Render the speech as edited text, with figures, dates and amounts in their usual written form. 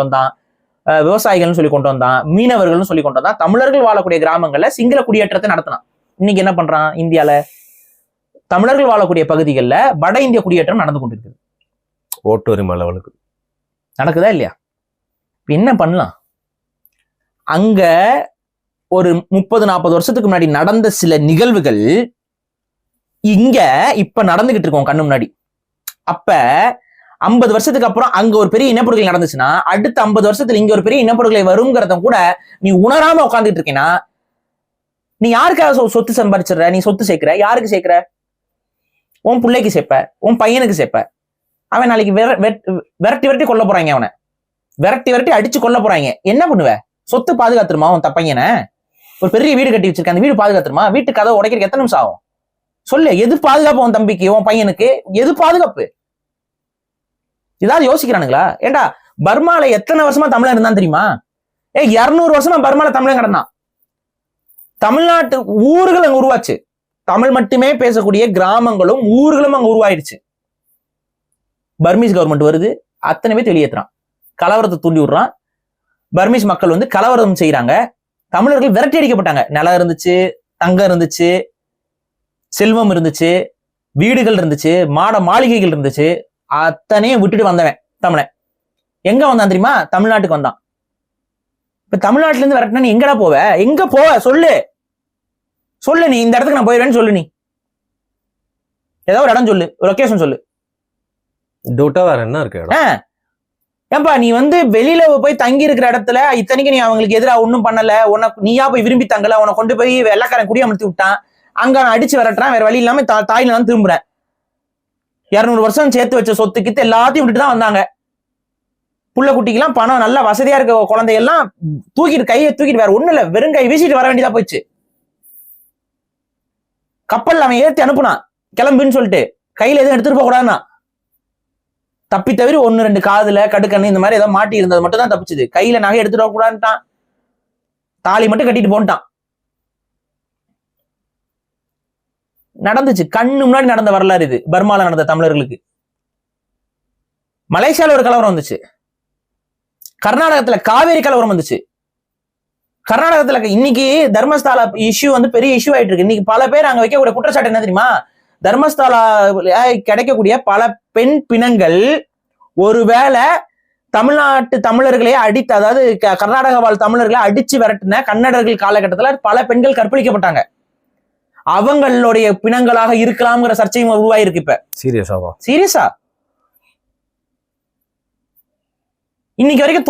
வந்தான், விவசாயிகள்னு சொல்லி கொண்டு வந்தான், மீனவர்கள்னு சொல்லி கொண்டு வந்தான். தமிழர்கள் வாழக்கூடிய கிராமங்கள்ல சிங்கள குடியேற்றத்தை நடத்தினான். இன்னைக்கு என்ன பண்றான்? இந்தியால தமிழர்கள் வாழக்கூடிய பகுதிகளில் வட இந்திய குடியேற்றம் நடந்து கொண்டிருக்கு. ஓட்டு உரிமை அளவுக்கு நடக்குதா இல்லையா? என்ன பண்ணலாம்? அங்க ஒரு 30-40 வருஷத்துக்கு முன்னாடி நடந்த சில நிகழ்வுகள் இங்க இப்ப நடந்துகிட்டு இருக்கோம் கண்ணு முன்னாடி. அப்ப 50 வருஷத்துக்கு அப்புறம் அங்க ஒரு பெரிய இனப்படுகொலை நடந்துச்சுன்னா அடுத்த 50 வருஷத்துல இங்க ஒரு பெரிய இனப்படுகொலை வருங்கிறத கூட நீ உணராம உட்காந்துட்டு இருக்கேன்னா நீ யாருக்காக சொத்து சம்பாதிச்சிடுற? நீ சொத்து சேர்க்கிற, யாருக்கு சேர்க்கிற? உன் பிள்ளைக்கு சேர்ப்ப, உன் பையனுக்கு சேர்ப்ப. அவன் நாளைக்கு விரட்டி விரட்டி கொல்ல போறாங்க, அவனை விரட்டி விரட்டி அடிச்சு கொல்ல போறாங்க. என்ன பண்ணுவ? சொத்து பாதுகாத்துருமா உன் பையனை? ஒரு பெரிய வீடு கட்டி வச்சிருக்க, அந்த வீடு பாதுகாத்துருமா? வீட்டு கதவை உடைக்கிறதுக்கு எத்தனை நிமிஷம் ஆகும் சொல்லு? எது பாதுகாப்பு உன் தம்பிக்கு, உன் பையனுக்கு? எது பாதுகாப்பு? ஏதாவது யோசிக்கிறானுங்களா? ஏண்டா பர்மால எத்தனை வருஷமா தமிழன் இருந்தான் தெரியுமா? 200 வருஷமா பர்மால தமிழன் கிடந்தான். தமிழ்நாட்டு ஊர்கள் அங்க உருவாச்சு. தமிழ் மட்டுமே பேசக்கூடிய கிராமங்களும் ஊர்களும் அங்க உருவாயிடுச்சு. பர்மீஸ் கவர்மெண்ட் வருது, அத்தனை பேர் வெளியேற்றுறான், கலவரத்தை தூண்டி விடுறான். பர்மீஸ் மக்கள் வந்து கலவரம் செய்யறாங்க. தமிழர்கள் விரட்டி அடிக்கப்பட்டாங்க. நிலம் இருந்துச்சு, தங்கம் இருந்துச்சு, செல்வம் இருந்துச்சு, வீடுகள் இருந்துச்சு, மாளிகைகள் இருந்துச்சு. அத்தனையும் விட்டுட்டு வந்தவன் தமிழன் எங்க வந்தான் தெரியுமா? தமிழ்நாட்டுக்கு வந்தான். இப்ப தமிழ்நாட்டுல இருந்து விரட்டினா நீ எங்கடா போவ? எங்க போவ சொல்லு? சொல்லு, நீ இந்த இடத்துக்கு நான் போயிடுவேன்னு சொல்லு. நீ ஏதாவது ஒரு இடம் சொல்லு, ஒரு லொகேஷன் சொல்லு. வேற என்ன இருக்கு? ஏன்பா நீ வந்து வெளியில போய் தங்கி இருக்கிற இடத்துல இத்தனைக்கு நீ அவங்களுக்கு எதிராக ஒன்றும் பண்ணல, உனக்கு நீயா போய் விரும்பி தங்கல, உன கொண்டு போய் வெள்ளக்காரன் குடியமர்த்தி விட்டான், அங்க நான் அடிச்சு விரட்டுறான், வேற வழி இல்லாம தாயில தான் திரும்புறேன். 200 வருஷம் சேர்த்து வச்ச சொத்துக்கிட்டு எல்லாத்தையும் விட்டுட்டு தான் வந்தாங்க. புள்ள குட்டிக்கெல்லாம் பணம், நல்ல வசதியா இருக்க குழந்தையெல்லாம் தூக்கிட்டு கையை தூக்கிட்டு வேற ஒண்ணு இல்ல, வெறும் கை வீசிட்டு வர வேண்டியதா போயிடுச்சு. கப்பல் அவன் ஏற்றி அனுப்புனான் கிளம்புன்னு சொல்லிட்டு, கையில எதுவும் எடுத்துட்டு போக கூடாதுன்னா. தப்பி தவிர 1-2 காதுல கடுக்கண்ணு இந்த மாதிரி ஏதாவது மாட்டி இருந்தது மட்டும் தான் தப்பிச்சுது. கையில நகை எடுத்துட்டு போக கூடாதுட்டான், தாலி மட்டும் கட்டிட்டு போன்ட்டான். நடந்துச்சு, கண்ணு முன்னாடி நடந்த வரலாறு இது. பர்மால நடந்த தமிழர்களுக்கு. மலேசியால ஒரு கலவரம் வந்துச்சு, கர்நாடகத்துல காவேரி கலவரம் வந்துச்சு. கர்நாடகத்துல இன்னைக்கு தர்மஸ்தாலா இஷ்யூ வந்து பெரிய இஷ்யூ ஆயிட்டு இருக்கு. இன்னைக்கு பல பேர் அங்க வைக்கக்கூடிய குற்றச்சாட்டு என்ன தெரியுமா? தர்மஸ்தாலா கிடைக்கக்கூடிய பல பெண் பிணங்கள் ஒருவேளை தமிழ்நாட்டு தமிழர்களே அடித்து, அதாவது கர்நாடக வாழ் தமிழர்களை அடிச்சு விரட்டின கன்னடர்கள் காலகட்டத்துல பல பெண்கள் கற்பழிக்கப்பட்டாங்க. அவங்களுடைய பிணங்களாக இருக்கலாம்ங்கிற சர்ச்சையும் உருவாயிருக்கு. இப்ப சீரியஸா இன்னைக்கு வரைக்கும்